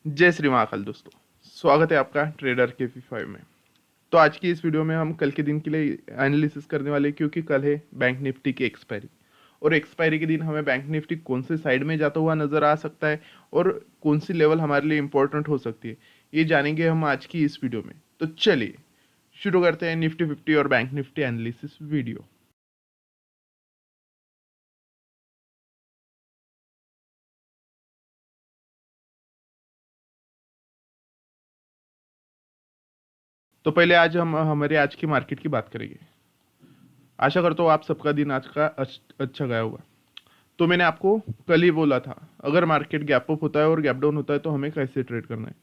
जय श्री महाकाल दोस्तों। स्वागत है आपका ट्रेडर के P5 में। तो आज की इस वीडियो में हम कल के दिन के लिए एनालिसिस करने वाले हैं, क्योंकि कल है बैंक निफ्टी की एक्सपायरी। और एक्सपायरी के दिन हमें बैंक निफ्टी कौन से साइड में जाता हुआ नजर आ सकता है और कौन सी लेवल हमारे लिए इंपॉर्टेंट हो सकती है, ये जानेंगे हम आज की इस वीडियो में। तो चलिए शुरू करते हैं निफ्टी 50 और बैंक निफ्टी एनालिसिस वीडियो। तो पहले आज हम हमारे आज की मार्केट की बात करेंगे। आशा करता हूँ आप सबका दिन आज का अच्छा गया होगा। तो मैंने आपको कल ही बोला था, अगर मार्केट गैप अप होता है और गैप डाउन होता है तो हमें कैसे ट्रेड करना है।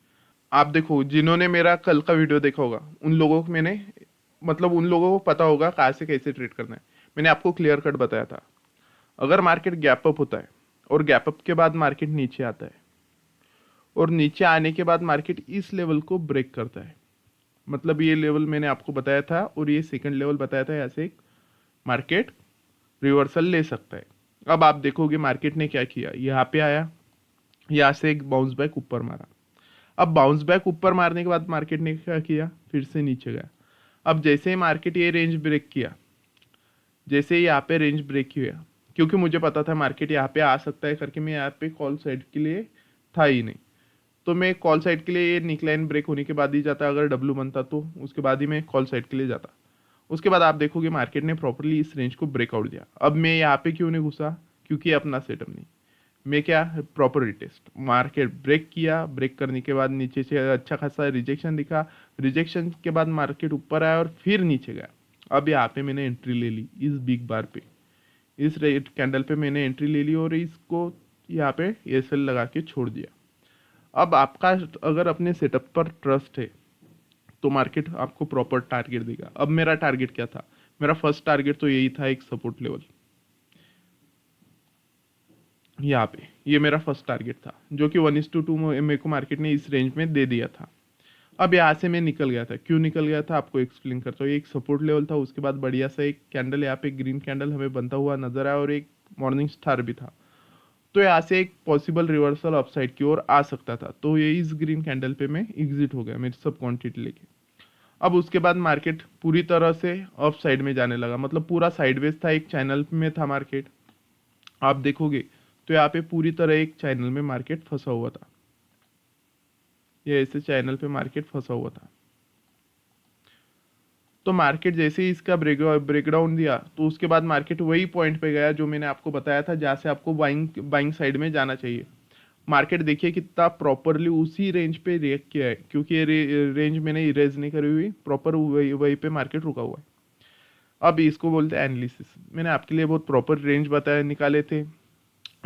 आप देखो, जिन्होंने मेरा कल का वीडियो देखा होगा उन लोगों को मैंने उन लोगों को पता होगा कहाँ से कैसे ट्रेड करना है। मैंने आपको क्लियर कट बताया था, अगर मार्केट गैप अप होता है और गैप अप के बाद मार्केट नीचे आता है और नीचे आने के बाद मार्केट इस लेवल को ब्रेक करता है, मतलब ये लेवल मैंने आपको बताया था और ये सेकंड लेवल बताया था, ऐसे एक मार्केट रिवर्सल ले सकता है। अब आप देखोगे मार्केट ने क्या किया, यहाँ पे आया, यहाँ से एक बाउंस बैक ऊपर मारा। अब बाउंस बैक ऊपर मारने के बाद मार्केट ने क्या किया, फिर से नीचे गया। अब जैसे ही मार्केट ये रेंज ब्रेक किया, जैसे ही यहाँ पे रेंज ब्रेक किया, क्योंकि मुझे पता था मार्केट यहाँ पे आ सकता है करके, मैं यहाँ पे कॉल साइड के लिए था ही नहीं। तो मैं कॉल साइड के लिए ये निकलाइन ब्रेक होने के बाद ही जाता, अगर डब्लू बनता तो उसके बाद ही मैं कॉल साइड के लिए जाता। उसके बाद आप देखोगे मार्केट ने प्रॉपरली इस रेंज को ब्रेकआउट दिया। अब मैं यहाँ पे क्यों नहीं घुसा, क्योंकि अपना सेटअप नहीं। मैं क्या, प्रॉपर रिटेस्ट, मार्केट ब्रेक किया, ब्रेक करने के बाद नीचे से अच्छा खासा रिजेक्शन दिखा, रिजेक्शन के बाद मार्केट ऊपर आया और फिर नीचे गया। अब यहाँ पे मैंने एंट्री ले ली, इस बिग बार पे, इस रेड कैंडल पे मैंने एंट्री ले ली और इसको यहाँ पे एसएल लगा के छोड़ दिया। अब आपका अगर अपने सेटअप पर ट्रस्ट है तो मार्केट आपको प्रॉपर टारगेट देगा। अब मेरा टारगेट क्या था, मेरा फर्स्ट टारगेट तो यही था, एक सपोर्ट लेवल यहाँ पे, ये मेरा फर्स्ट टारगेट था, जो कि 1:2 मेरे को मार्केट ने इस रेंज में दे दिया था। अब यहाँ से मैं निकल गया था, क्यों निकल गया था आपको एक्सप्लेन करता हूँ। एक सपोर्ट लेवल था, उसके बाद बढ़िया सा एक कैंडल, यहाँ पे ग्रीन कैंडल हमें बनता हुआ नजर आया और एक मॉर्निंग स्टार भी था। तो यहाँ से एक पॉसिबल रिवर्सल अपसाइड की ओर आ सकता था, तो ये इस ग्रीन कैंडल पे मैं एग्जिट हो गया मेरी सब क्वांटिटी लेके। अब उसके बाद मार्केट पूरी तरह से अप साइड में जाने लगा, मतलब पूरा साइडवेज था, एक चैनल में था मार्केट। आप देखोगे तो यहाँ पे पूरी तरह एक चैनल में मार्केट फंसा हुआ था, ये ऐसे चैनल पे मार्केट फंसा हुआ था। तो मार्केट जैसे ही इसका ब्रेकडाउन दिया, तो उसके बाद मार्केट वही पॉइंट पे गया जो मैंने आपको बताया था, जहाँ से आपको बाइंग बाइंग साइड में जाना चाहिए। मार्केट देखिए कितना प्रॉपरली उसी रेंज पे रिएक्ट किया है, क्योंकि ये रेंज मैंने इरेज नहीं करी हुई, प्रॉपर वही वही पे मार्केट रुका हुआ है। अब इसको बोलते हैं एनालिसिस। मैंने आपके लिए बहुत प्रॉपर रेंज बताया, निकाले थे।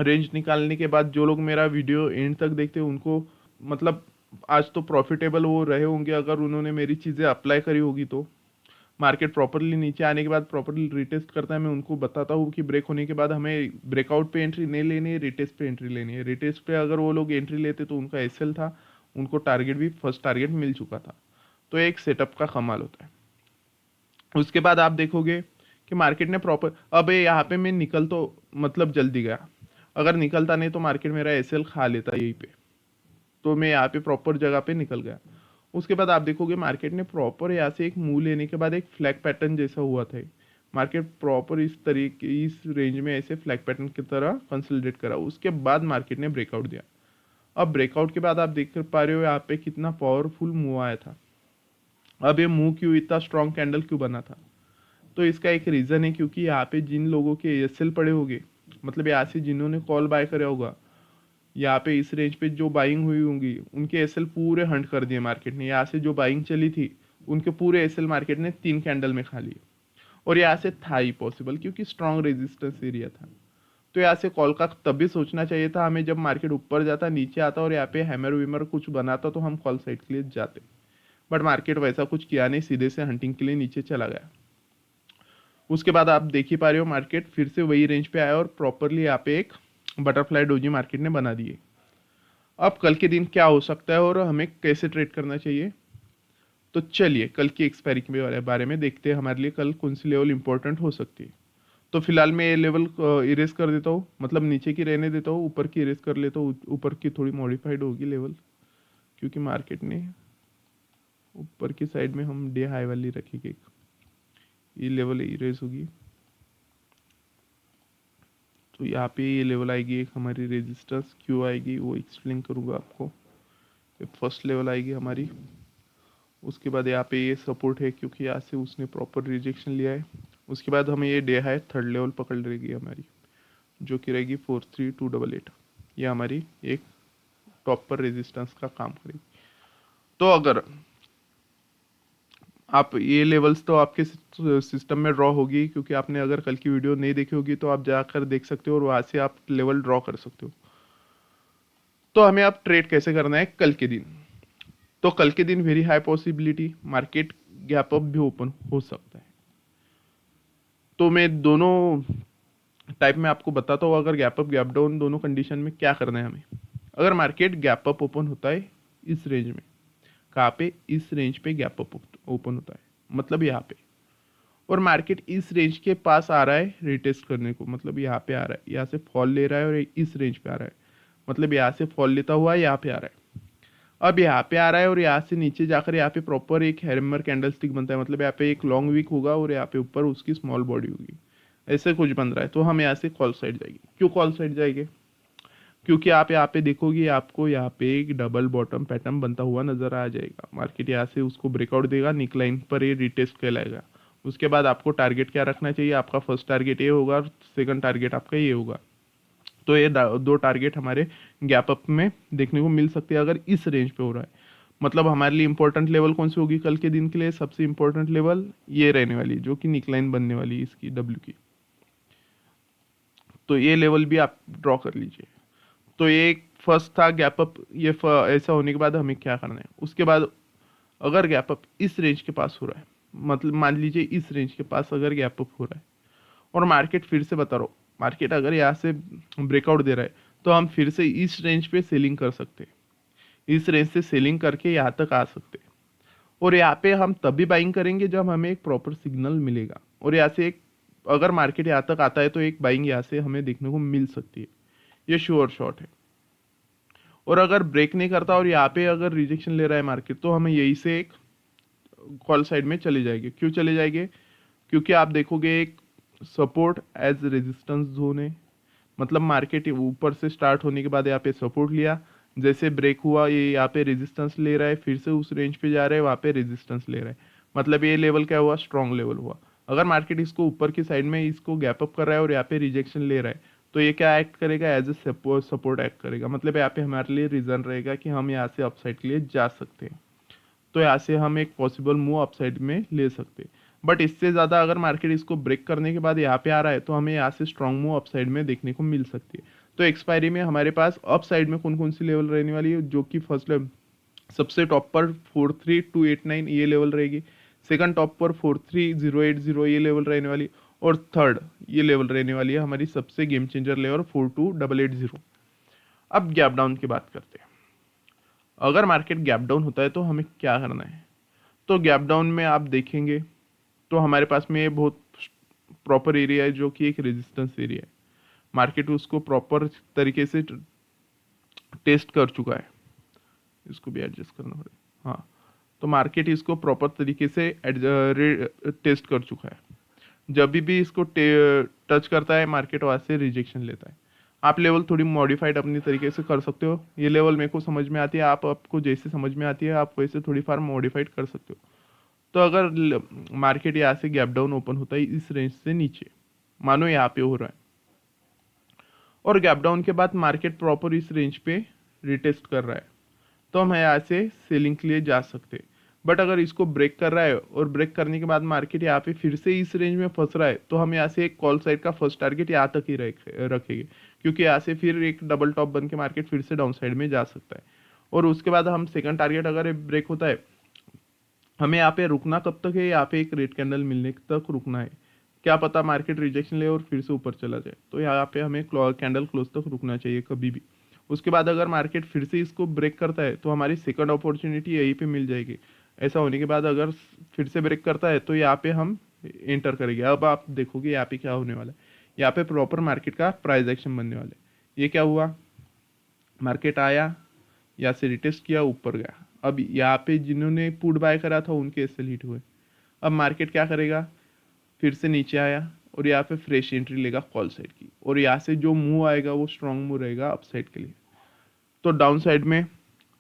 रेंज निकालने के बाद जो लोग मेरा वीडियो एंड तक देखते हैं उनको, मतलब आज तो प्रॉफिटेबल वो रहे होंगे, अगर उन्होंने मेरी चीज़ें अप्लाई करी होगी तो। मार्केट प्रॉपरली नीचे आने के बाद प्रॉपरली रिटेस्ट करता है, मैं उनको बताता हूँ कि ब्रेक होने के बाद हमें ब्रेकआउट पे एंट्री नहीं लेनी है, रिटेस्ट पे एंट्री लेनी है। रिटेस्ट पे अगर वो लोग एंट्री लेते तो उनका एसएल था, उनको टारगेट भी फर्स्ट टारगेट मिल चुका था। तो एक सेटअप का कमाल होता है। उसके बाद आप देखोगे कि मार्केट ने प्रॉपर, अब यहाँ पे मैं निकल तो मतलब जल्दी गया, अगर निकलता नहीं तो मार्केट मेरा एसएल खा लेता यहीं पे, तो मैं यहाँ पे प्रॉपर जगह पे निकल गया। उसके बाद आप देखोगे मार्केट ने प्रॉपर यहाँ से एक मूव लेने के बाद एक फ्लैग पैटर्न जैसा हुआ था, मार्केट प्रॉपर इस तरीके इस रेंज में ऐसे फ्लैग पैटर्न की तरह कंसोलिडेट करा, उसके बाद मार्केट ने ब्रेकआउट दिया। अब ब्रेकआउट के बाद आप देख पा रहे हो यहाँ पे कितना पावरफुल मूव आया था। अब ये मूव क्यों, इतना स्ट्रॉन्ग कैंडल क्यों बना था, तो इसका एक रीज़न है, क्योंकि यहाँ पे जिन लोगों के एसएल पड़े होंगे, मतलब यहाँ से जिन्होंने कॉल बाय करा होगा, यहाँ पे इस रेंज पे जो बाइंग हुई होंगी, उनके एसएल पूरे हंट कर दिए मार्केट ने। यहाँ से जो बाइंग चली थी उनके पूरे एसएल मार्केट ने 3 कैंडल में खा लिए। और यहाँ से था ही पॉसिबल, क्योंकि स्ट्रॉन्ग रेजिस्टेंस एरिया था। तो यहाँ से कॉल का तभी सोचना चाहिए था हमें, जब मार्केट ऊपर जाता नीचे आता और यहाँ पे हैमर वीमर कुछ बनाता तो हम कॉल साइड के लिए जाते। बट मार्केट वैसा कुछ किया नहीं, सीधे से हंटिंग के लिए नीचे चला गया। उसके बाद आप देख ही पा रहे हो मार्केट फिर से वही रेंज पे आया और प्रॉपरली यहाँ पे एक बटरफ्लाई डोजी मार्केट ने बना दिए। अब कल के दिन क्या हो सकता है और हमें कैसे ट्रेड करना चाहिए, तो चलिए कल की एक्सपायरी के बारे में देखते हैं, हमारे लिए कल कौन सी लेवल इंपॉर्टेंट हो सकती है। तो फिलहाल मैं ये लेवल इरेज कर देता हूँ, मतलब नीचे की रहने देता हूँ, ऊपर की इरेज कर लेता हूँ, ऊपर की थोड़ी मॉडिफाइड होगी लेवल। क्योंकि मार्केट ने ऊपर की साइड में हम डे हाई वाली रखेंगे, ये लेवल इरेज होगी, तो यहाँ पे ये लेवल आएगी एक हमारी रेजिस्टेंस, क्यों आएगी वो एक्सप्लेन करूँगा आपको। ये फर्स्ट लेवल आएगी हमारी, उसके बाद यहाँ पे ये सपोर्ट है क्योंकि यहाँ से उसने प्रॉपर रिजेक्शन लिया है। उसके बाद हमें ये डे हाई थर्ड लेवल पकड़ रहेगी हमारी, जो कि रहेगी 43288। ये हमारी एक टॉप पर रेजिस्टेंस का काम करेगी। तो अगर आप ये लेवल्स तो आपके सिस्टम में ड्रॉ होगी, क्योंकि आपने अगर कल की वीडियो नहीं देखी होगी तो आप जाकर देख सकते हो और वहाँ से आप लेवल ड्रॉ कर सकते हो। तो हमें अब ट्रेड कैसे करना है कल के दिन। तो कल के दिन very high possibility market gap up भी ओपन हो सकता है। तो मैं दोनों टाइप में आपको बताता हूँ, अगर गैप अप गैप डाउन दोनों कंडीशन में क्या करना है हमें। अगर मार्केट गैप अप ओपन होता है इस रेंज में, कहाँ पे, इस रेंज पे गैप अप ओपन होता है, मतलब यहाँ पे, और मार्केट इस रेंज के पास आ रहा है रिटेस्ट करने को, मतलब यहाँ पे आ रहा है, यहाँ से फॉल ले रहा है और इस रेंज पे आ रहा है, मतलब यहाँ से फॉल लेता हुआ यहाँ पे आ रहा है। अब यहाँ पे आ रहा है और यहाँ से नीचे जाकर यहाँ पे प्रॉपर एक हैमर कैंडलस्टिक बनता है, मतलब यहाँ पे एक लॉन्ग वीक होगा और यहाँ पे ऊपर उसकी स्मॉल बॉडी होगी, ऐसे कुछ बन रहा है। तो हम यहाँ से कॉल साइड जाएगी। क्यों कॉल साइड जाएंगे? क्योंकि आप यहाँ पे देखोगे आपको यहाँ पे एक डबल बॉटम पैटर्न बनता हुआ नजर आ जाएगा। मार्केट यहाँ से उसको ब्रेकआउट देगा, निकलाइन पर ये रिटेस्ट कहलाएगा। उसके बाद आपको टारगेट क्या रखना चाहिए, आपका फर्स्ट टारगेट ये होगा और सेकंड टारगेट आपका ये होगा। तो ये दो टारगेट हमारे गैप अप में देखने को मिल सकते हैं अगर इस रेंज पे हो रहा है। मतलब हमारे लिए इंपॉर्टेंट लेवल कौन सी होगी कल के दिन के लिए? सबसे इंपॉर्टेंट लेवल ये रहने वाली, जो कि निकलाइन बनने वाली है इसकी डब्ल्यू की। तो ये लेवल भी आप ड्रॉ कर लीजिए। तो ये एक फर्स्ट था गैप अप। ये ऐसा होने के बाद हमें क्या करना है, उसके बाद अगर गैप अप इस रेंज के पास हो रहा है, मतलब मान लीजिए इस रेंज के पास अगर गैप अप हो रहा है और मार्केट फिर से बता रहा हूँ, मार्केट अगर यहाँ से ब्रेकआउट दे रहा है तो हम फिर से इस रेंज पे सेलिंग कर सकते हैं, इस रेंज से सेलिंग करके यहाँ तक आ सकते हैं। और यहाँ पे हम तभी बाइंग करेंगे जब हमें एक प्रॉपर सिग्नल मिलेगा, और यहाँ से एक अगर मार्केट यहाँ तक आता है तो एक बाइंग यहाँ से हमें देखने को मिल सकती है, ये श्योर शॉट है। और अगर ब्रेक नहीं करता और यहाँ पे अगर रिजेक्शन ले रहा है मार्केट, तो हमें यही से एक कॉल साइड में चले जाएंगे। क्यों चले जाएंगे? क्योंकि आप देखोगे एक सपोर्ट एज रेजिस्टेंस जोन है, मतलब मार्केट ऊपर से स्टार्ट होने के बाद यहाँ पे सपोर्ट लिया, जैसे ब्रेक हुआ ये यहाँ पे रेजिस्टेंस ले रहा है, फिर से उस रेंज पे जा रहा है, वहाँ पे रेजिस्टेंस ले रहा है, मतलब ये लेवल क्या हुआ? स्ट्रॉन्ग लेवल हुआ। अगर मार्केट इसको ऊपर की साइड में इसको गैप अप कर रहा है और यहाँ पे रिजेक्शन ले रहा है, तो ये क्या एक्ट करेगा? एज ए सपोर्ट एक्ट करेगा, मतलब यहाँ पे हमारे लिए रीजन रहेगा कि हम यहाँ से अपसाइड के लिए जा सकते हैं। तो यहाँ से हम एक पॉसिबल मूव अपसाइड में ले सकते हैं। बट इससे ज़्यादा अगर मार्केट इसको ब्रेक करने के बाद यहाँ पे आ रहा है तो हमें यहाँ से स्ट्रॉन्ग मूव अपसाइड में देखने को मिल सकती है। तो एक्सपायरी में हमारे पास अप साइड में कौन कौन सी लेवल रहने वाली है, जो कि फर्स्ट लेवल सबसे टॉप पर 43289 ये लेवल रहेगी, सेकंड टॉप पर 43080 ये लेवल रहने वाली, और थर्ड ये लेवल रहने वाली है हमारी सबसे गेम चेंजर लेवल 42880। अब गैप डाउन की बात करते हैं। अगर मार्केट गैप डाउन होता है तो हमें क्या करना है? तो गैप डाउन में आप देखेंगे तो हमारे पास में ये बहुत प्रॉपर एरिया है, जो कि एक रेजिस्टेंस एरिया है। मार्केट उसको प्रॉपर तरीके से टेस्ट कर चुका है, इसको भी एडजस्ट करना पड़ेगा। हाँ, तो मार्केट इसको प्रॉपर तरीके से टेस्ट कर चुका है। जब भी इसको टच करता है मार्केट वहाँ से रिजेक्शन लेता है। आप लेवल थोड़ी मॉडिफाइड अपनी तरीके से कर सकते हो, ये लेवल मेरे को समझ में आती है, आपको जैसे समझ में आती है आप वैसे थोड़ी फार मॉडिफाइड कर सकते हो। तो अगर मार्केट यहाँ से गैप डाउन ओपन होता है इस रेंज से नीचे, मानो यहाँ पे हो रहा है, और गैप डाउन के बाद मार्केट प्रॉपर इस रेंज पे रिटेस्ट कर रहा है, तो हम यहाँ से सेलिंग के लिए जा सकते हैं। बट अगर इसको ब्रेक कर रहा है और ब्रेक करने के बाद मार्केट यहाँ पे फिर से इस रेंज में फंस रहा है, तो हम यहाँ से एक कॉल साइड का फर्स्ट टारगेट यहाँ तक ही रखेंगे, क्योंकि यहाँ से फिर एक डबल टॉप बन के मार्केट फिर से डाउन साइड में जा सकता है। और उसके बाद हम सेकंड टारगेट अगर ब्रेक होता है, हमें यहाँ पे रुकना कब तक है? यहाँ पे एक रेड कैंडल मिलने तक रुकना है। क्या पता मार्केट रिजेक्शन ले और फिर से ऊपर चला जाए, तो यहाँ पे हमें कैंडल क्लोज तक रुकना चाहिए कभी भी। उसके बाद अगर मार्केट फिर से इसको ब्रेक करता है तो हमारी सेकंड अपॉर्चुनिटी यहीं पे मिल जाएगी। ऐसा होने के बाद अगर फिर से ब्रेक करता है तो यहाँ पे हम एंटर करेंगे। अब आप देखोगे यहाँ पे क्या होने वाला है, यहाँ पे प्रॉपर मार्केट का प्राइस एक्शन बनने वाला है। ये क्या हुआ? मार्केट आया, यहाँ से रिटेस्ट किया, ऊपर गया। अब यहाँ पे जिन्होंने पुट बाय करा था उनके एसएल हिट हुए। अब मार्केट क्या करेगा, फिर से नीचे आया और यहाँ पे फ्रेश एंट्री लेगा कॉल साइड की, और यहाँ से जो मूव आएगा वो स्ट्रॉन्ग मूव रहेगा अपसाइड के लिए। तो डाउन साइड में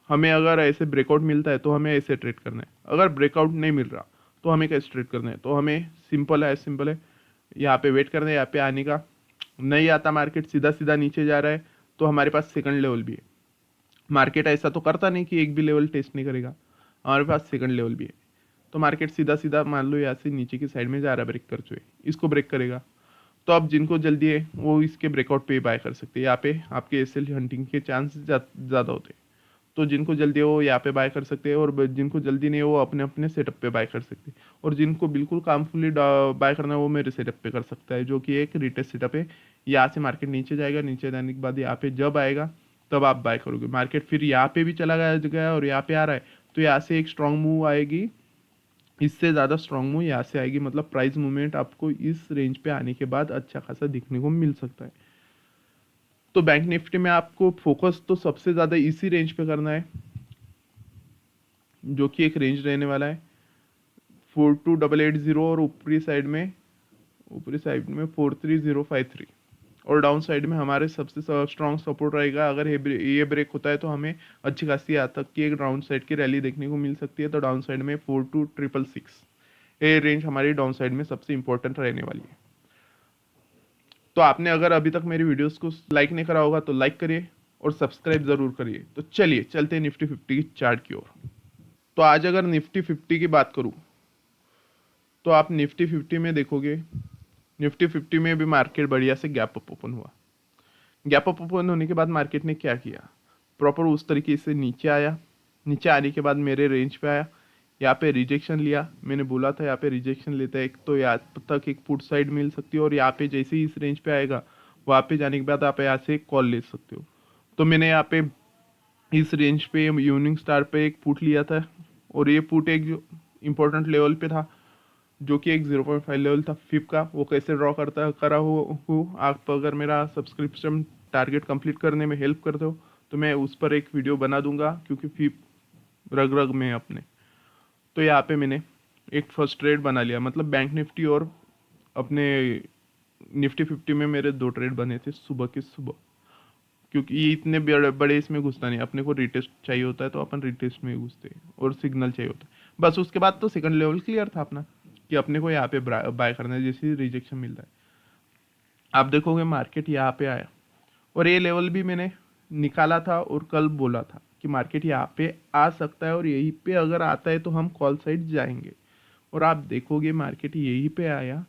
हमें अगर ऐसे ब्रेकआउट मिलता है तो हमें ऐसे ट्रेड करना है, अगर ब्रेकआउट नहीं मिल रहा तो हमें कैसे ट्रेड करना है, तो हमें सिंपल है यहाँ पे वेट करना है, यहाँ पे आने का। नहीं आता मार्केट, सीधा सीधा नीचे जा रहा है, तो हमारे पास सेकंड लेवल भी है। मार्केट ऐसा तो करता नहीं कि एक भी लेवल टेस्ट नहीं करेगा, हमारे पास सेकंड लेवल भी है। तो मार्केट सीधा सीधा मान लो यहाँ से नीचे की साइड में जा रहा है, ब्रेक कर चुके, इसको ब्रेक करेगा। तो अब जिनको जल्दी है वो इसके ब्रेकआउट पे बाय कर सकते हैं, यहाँ पे आपके एसएल हंटिंग के चांस ज़्यादा होते हैं। तो जिनको जल्दी है वो यहाँ पे बाय कर सकते हैं, और जिनको जल्दी नहीं है वो अपने अपने सेटअप पे बाय कर सकते हैं। और जिनको बिल्कुल कामफुली बाय करना है वो मेरे सेटअप पे कर सकता है, जो कि एक रिटेस्ट सेटअप है। यहाँ से मार्केट नीचे जाएगा, नीचे जाने के बाद यहाँ पे जब आएगा तब आप बाय करोगे। मार्केट फिर यहाँ पे भी चला गया और यहाँ पे आ रहा है, तो यहाँ से एक स्ट्रांग मूव आएगी, इससे ज़्यादा स्ट्रांग मूव यहाँ से आएगी, मतलब प्राइस मूवमेंट आपको इस रेंज पे आने के बाद अच्छा खासा दिखने को मिल सकता है। तो बैंक निफ्टी में आपको फोकस तो सबसे ज़्यादा इसी रेंज पे करना है, जो कि एक रेंज रहने वाला है 42880, और ऊपरी साइड में 43053, और डाउन साइड में हमारे सबसे स्ट्रॉन्ग सपोर्ट रहेगा। अगर ये ब्रेक होता है तो हमें अच्छी खासी आज तक की एक डाउन साइड की रैली देखने को मिल सकती है। तो डाउन साइड में 42666 ये रेंज हमारी डाउन साइड में सबसे इंपॉर्टेंट रहने वाली है। तो आपने अगर अभी तक मेरी वीडियोस को लाइक नहीं करा होगा तो लाइक करिए और सब्सक्राइब ज़रूर करिए। तो चलिए चलते हैं निफ्टी 50 की चार्ट की ओर। तो आज अगर निफ्टी 50 की बात करूँ तो आप निफ्टी 50 में देखोगे, निफ्टी 50 में भी मार्केट बढ़िया से गैप अप ओपन हुआ। गैप अप ओपन होने के बाद मार्केट ने क्या किया, प्रॉपर उस तरीके से नीचे आया। नीचे आने के बाद मेरे रेंज पे आया, यहाँ पे रिजेक्शन लिया। मैंने बोला था यहाँ पे रिजेक्शन लेता है, एक तो यहाँ तक एक पुट साइड मिल सकती है, और यहाँ पे जैसे ही इस रेंज पे आएगा वहाँ पे जाने के बाद आप यहाँ से एक कॉल ले सकते हो। तो मैंने यहाँ पे इस रेंज पे इवनिंग स्टार पे एक पुट लिया था, और ये पुट एक इम्पोर्टेंट लेवल पे था, जो कि एक 0.5 लेवल था फिप का। वो कैसे ड्रॉ करा हूँ, आप अगर मेरा सब्सक्रिप्शन टारगेट कंप्लीट करने में हेल्प करते हो तो मैं उस पर एक वीडियो बना दूंगा, क्योंकि फिप रग रग में अपने। तो यहाँ पे मैंने एक फर्स्ट ट्रेड बना लिया, मतलब बैंक निफ्टी और अपने निफ्टी 50 में मेरे 2 ट्रेड बने थे सुबह के सुबह, क्योंकि ये इतने बड़े इसमें घुसता नहीं, अपने को रिटेस्ट चाहिए होता है तो अपन रिटेस्ट में घुसते हैं, और सिग्नल चाहिए होता है बस। उसके बाद तो सेकंड लेवल क्लियर था अपना कि अपने को यहाँ पे बाय करना है, जैसे रिजेक्शन मिलता है। आप देखोगे मार्केट यहाँ पे आया, और ये लेवल भी मैंने निकाला था और कल बोला था कि मार्केट यहाँ पे आ सकता है, और यहीं पे अगर आता है तो हम कॉल साइड जाएंगे। और आप देखोगे मार्केट यहीं पे आया,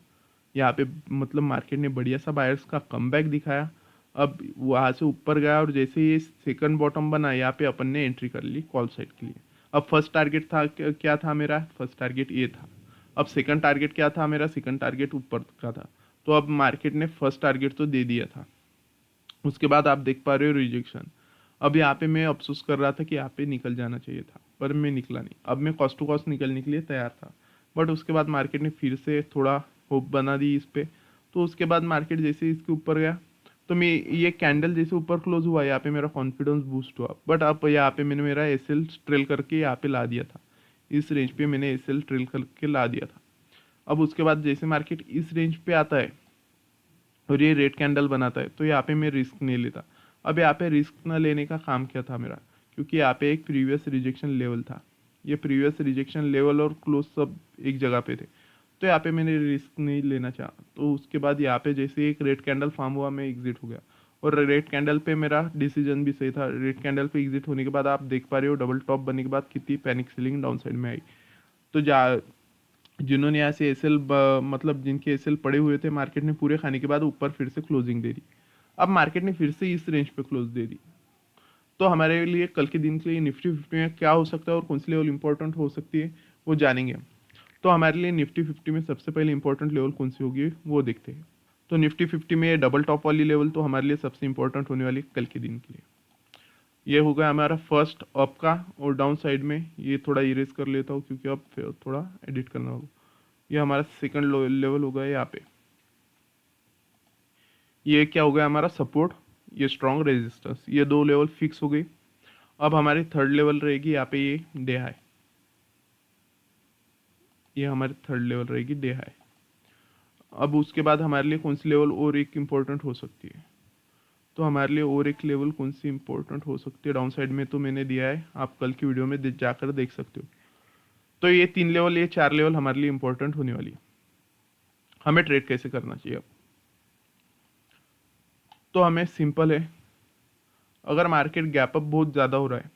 यहाँ पे मतलब मार्केट ने बढ़िया सा बायर्स का कमबैक दिखाया। अब वहाँ से ऊपर गया, और जैसे ये सेकंड बॉटम बना यहाँ पे अपन ने एंट्री कर ली कॉल साइड के लिए। अब फर्स्ट टारगेट था क्या था मेरा, फर्स्ट टारगेट ये था। अब सेकंड टारगेट क्या था मेरा, सेकंड टारगेट ऊपर का था। तो अब मार्केट ने फर्स्ट टारगेट तो दे दिया था, उसके बाद आप देख पा रहे हो रिजेक्शन। अब यहाँ पे मैं अफसोस कर रहा था कि यहाँ पे निकल जाना चाहिए था, पर मैं निकला नहीं। अब मैं कॉस्ट टू कॉस्ट निकलने के लिए तैयार था, बट उसके बाद मार्केट ने फिर से थोड़ा होप बना दी इस पे। तो उसके बाद मार्केट जैसे इसके ऊपर गया, तो मैं ये कैंडल जैसे ऊपर क्लोज हुआ, यहाँ पे मेरा कॉन्फिडेंस बूस्ट हुआ। बट अब यहाँ पे मैंने मेरा एसएल ट्रेल करके यहाँ पे ला दिया था, इस रेंज पे मैंने एसएल ट्रेल करके ला दिया था। अब उसके बाद जैसे मार्केट इस रेंज पे आता है और ये रेड कैंडल बनाता है, तो यहाँ पे मैं रिस्क नहीं लेता। अब यहाँ पे रिस्क न लेने का काम क्या था मेरा, क्योंकि यहाँ पे एक प्रीवियस रिजेक्शन लेवल था, ये प्रीवियस रिजेक्शन लेवल और क्लोज सब एक जगह पे थे, तो यहाँ पे मैंने रिस्क नहीं लेना चाहा। तो उसके बाद यहाँ पे जैसे एक रेड कैंडल फॉर्म हुआ, मैं एग्जिट हो गया, और रेड कैंडल पे मेरा डिसीजन भी सही था। रेड कैंडल पे एग्जिट होने के बाद आप देख पा रहे हो डबल टॉप बनने के बाद कितनी पैनिक सेलिंग डाउन साइड में आई। तो जिन्होंने यहाँ से एसएल मतलब जिनके एसएल पड़े हुए थे, मार्केट ने पूरे खाने के बाद ऊपर फिर से क्लोजिंग दे दी। अब मार्केट ने फिर से इस रेंज पे क्लोज दे दी। तो हमारे लिए कल के दिन के लिए निफ्टी 50 में क्या हो सकता है और कौन सी लेवल इंपॉर्टेंट हो सकती है वो जानेंगे। तो हमारे लिए निफ्टी 50 में सबसे पहले इंपॉर्टेंट लेवल कौन सी होगी वो देखते हैं। तो निफ्टी 50 में डबल टॉप वाली लेवल तो हमारे लिए सबसे इंपॉर्टेंट होने वाली कल के दिन के लिए। ये होगा हमारा फर्स्ट अप का, और डाउन साइड में ये थोड़ा इरेज कर लेता हूँ क्योंकि अब थोड़ा एडिट करना होगा। ये हमारा सेकंड लेवल होगा यहाँ पे। ये क्या हो गया हमारा सपोर्ट, ये स्ट्रॉन्ग रेजिस्टेंस, ये 2 लेवल फिक्स हो गई। अब हमारी थर्ड लेवल रहेगी यहाँ पे ये डे हाई, ये हमारी थर्ड लेवल रहेगी डे हाई। अब उसके बाद हमारे लिए कौन सी लेवल और एक इम्पोर्टेंट हो सकती है, तो हमारे लिए और एक लेवल कौन सी इम्पोर्टेंट हो सकती है डाउन साइड में, तो मैंने दिया है, आप कल की वीडियो में जाकर देख सकते हो। तो ये 3 लेवल, ये 4 लेवल हमारे लिए इंपॉर्टेंट होने वाली है। हमें ट्रेड कैसे करना चाहिए अब, तो हमें सिंपल है, अगर मार्केट गैप अप बहुत ज़्यादा हो रहा है,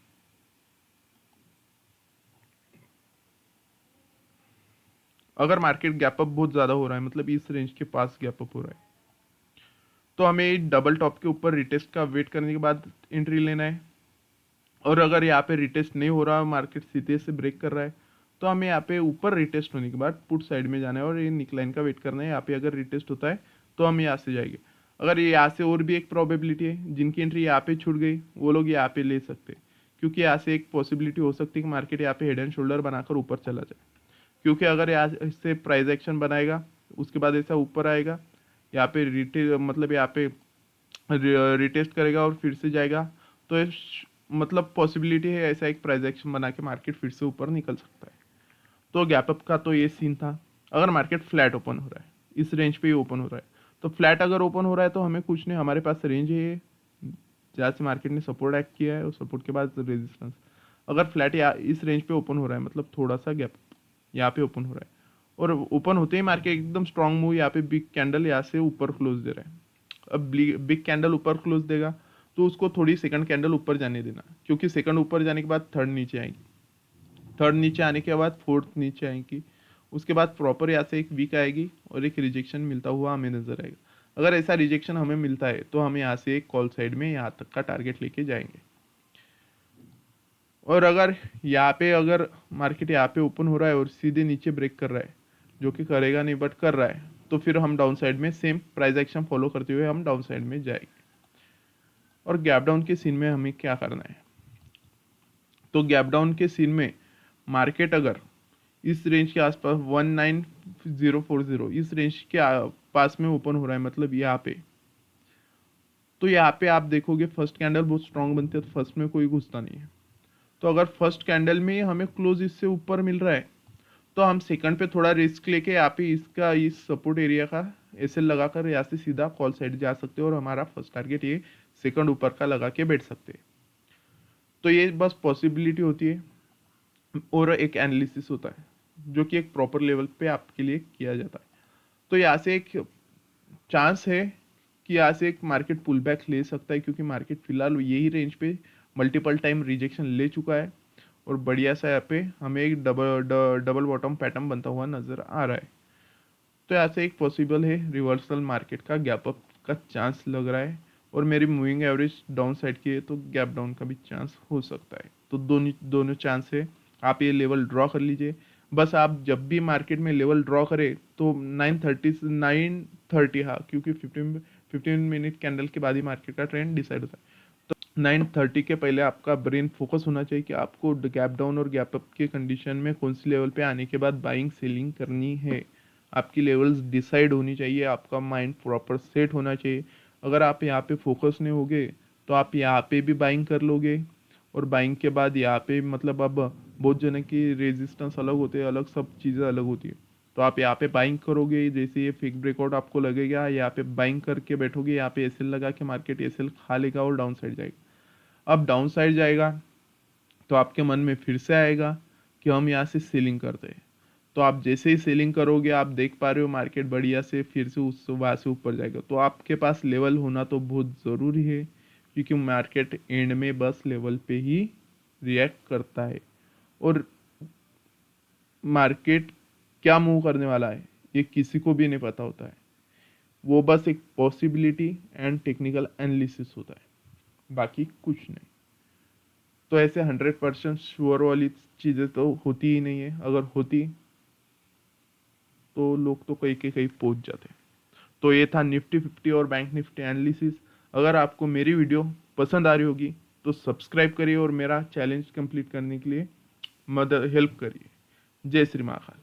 अगर मार्केट गैप अप बहुत ज़्यादा हो रहा है मतलब इस रेंज के पास गैप अप हो रहा है, तो हमें डबल टॉप के ऊपर रिटेस्ट का वेट करने के बाद एंट्री लेना है। और अगर यहाँ पे रिटेस्ट नहीं हो रहा, मार्केट सीधे से ब्रेक कर रहा है, तो हमें यहाँ पे ऊपर रिटेस्ट होने के बाद पुट साइड में जाना है और ये निकलाइन का वेट करना है। यहाँ पे अगर रिटेस्ट होता है तो हम यहाँ से जाएंगे। अगर ये यहाँ से और भी एक प्रोबेबिलिटी है, जिनकी एंट्री यहाँ पे छूट गई वो लोग यहाँ पे ले सकते हैं, क्योंकि यहाँ से एक पॉसिबिलिटी हो सकती है कि मार्केट यहाँ पे हेड एंड शोल्डर बनाकर ऊपर चला जाए। क्योंकि अगर यहाँ से प्राइस एक्शन बनाएगा, उसके बाद ऐसा ऊपर आएगा, यहाँ पे मतलब यहाँ पे रिटेस्ट करेगा और फिर से जाएगा, तो मतलब पॉसिबिलिटी है ऐसा एक प्राइस एक्शन बना के मार्केट फिर से ऊपर निकल सकता है। तो गैप अप का तो ये सीन था। अगर मार्केट फ्लैट ओपन हो रहा है, इस रेंज पे ही ओपन हो रहा है, तो फ्लैट अगर ओपन हो रहा है तो हमें कुछ नहीं, हमारे पास रेंज है जहाँ से मार्केट ने सपोर्ट एक्ट किया है और सपोर्ट के बाद रेजिस्टेंस। अगर फ्लैट या इस रेंज पे ओपन हो रहा है मतलब थोड़ा सा गैप यहाँ पे ओपन हो रहा है, और ओपन होते ही मार्केट एकदम स्ट्रांग मूव, यहाँ पे बिग कैंडल यहाँ से ऊपर क्लोज दे रहा है। अब बिग कैंडल ऊपर क्लोज देगा तो उसको थोड़ी सेकंड कैंडल ऊपर जाने देना, क्योंकि सेकंड ऊपर जाने के बाद थर्ड नीचे आएगी, थर्ड नीचे आने के बाद फोर्थ नीचे आएगी, उसके बाद प्रॉपर यहाँ से एक वीक आएगी और एक रिजेक्शन मिलता हुआ हमें नजर आएगा। अगर ऐसा रिजेक्शन हमें मिलता है तो हम यहाँ से एक कॉल साइड में यहाँ तक का टारगेट लेके जाएंगे। और अगर यहाँ पे अगर मार्केट यहाँ पे ओपन हो रहा है और सीधे नीचे ब्रेक कर रहा है, जो कि करेगा नहीं बट कर रहा है, तो फिर हम डाउन साइड में सेम प्राइस एक्शन फॉलो करते हुए हम डाउन साइड में जाएंगे। और गैप डाउन के सीन में हमें क्या करना है, तो गैप डाउन के सीन में मार्केट अगर इस रेंज के आसपास 19040 इस रेंज के पास में ओपन हो रहा है मतलब यहाँ पे, तो यहाँ पे आप देखोगे फर्स्ट कैंडल बहुत स्ट्रांग बनती है, तो फर्स्ट में कोई घुसता नहीं है। तो अगर फर्स्ट कैंडल में हमें क्लोज इससे ऊपर मिल रहा है तो हम सेकंड पे थोड़ा रिस्क लेके यहाँ पे इसका इस सपोर्ट एरिया का एसएल लगाकर यहाँ से सीधा कॉल साइड जा सकते हो और हमारा फर्स्ट टारगेट ये सेकंड ऊपर का लगा के बैठ सकते हैं। तो ये बस पॉसिबिलिटी होती है और एक एनालिसिस होता है जो कि एक प्रॉपर लेवल पे आपके लिए किया जाता है। तो यहाँ से एक चांस है कि यहाँ से एक मार्केट पुल बैक ले सकता है, क्योंकि मार्केट फिलहाल यही रेंज पे मल्टीपल टाइम रिजेक्शन ले चुका है और बढ़िया सा यहाँ पे हमें एक डबल बॉटम पैटर्न बनता हुआ नजर आ रहा है। तो यहाँ से एक पॉसिबल है रिवर्सल मार्केट का गैप अप का चांस लग रहा है, और मेरी मूविंग एवरेज डाउन साइड की है तो गैप डाउन का भी चांस हो सकता है। तो दोनों दोनों चांस है, आप ये लेवल ड्रॉ कर लीजिए। बस आप जब भी मार्केट में लेवल ड्रॉ करें तो 930, हाँ, क्योंकि 15 मिनट कैंडल के बाद ही मार्केट का ट्रेंड डिसाइड होता है। तो 9:30 के पहले आपका ब्रेन फोकस होना चाहिए कि आपको गैप डाउन और गैप अप के कंडीशन में कौन सी लेवल पे आने के बाद बाइंग सेलिंग करनी है। आपकी लेवल्स डिसाइड होनी चाहिए, आपका माइंड प्रॉपर सेट होना चाहिए। अगर आप यहाँ पे फोकस नहीं होगे तो आप यहाँ पे भी बाइंग कर लोगे, और बाइंग के बाद यहाँ पे मतलब अब बहुत जने की रेजिस्टेंस अलग होते हैं, अलग सब चीज़ें अलग होती है। तो आप यहाँ पे बाइंग करोगे, जैसे ये फिक ब्रेकआउट आपको लगेगा, यहाँ पे बाइंग करके बैठोगे, यहाँ पे एसएल लगा के मार्केट एसएल खा लेगा और डाउन साइड जाएगा। अब डाउन साइड जाएगा तो आपके मन में फिर से आएगा कि हम यहाँ से सेलिंग करते हैं। तो आप जैसे ही सेलिंग करोगे आप देख पा रहे हो मार्केट बढ़िया से फिर से उस वहाँ से ऊपर जाएगा। तो आपके पास लेवल होना तो बहुत ज़रूरी है, क्योंकि मार्केट एंड में बस लेवल पे ही रिएक्ट करता है, और मार्केट क्या मूव करने वाला है ये किसी को भी नहीं पता होता है। वो बस एक पॉसिबिलिटी एंड टेक्निकल एनालिसिस होता है, बाकी कुछ नहीं। तो ऐसे 100% श्योर वाली चीज़ें तो होती ही नहीं है, अगर होती तो लोग तो कहीं के कहीं पहुंच जाते। तो ये था निफ्टी 50 और बैंक निफ्टी एनालिसिस। अगर आपको मेरी वीडियो पसंद आ रही होगी तो सब्सक्राइब करिए और मेरा चैलेंज कंप्लीट करने के लिए मदद हेल्प करिए। जय श्री महाकाल।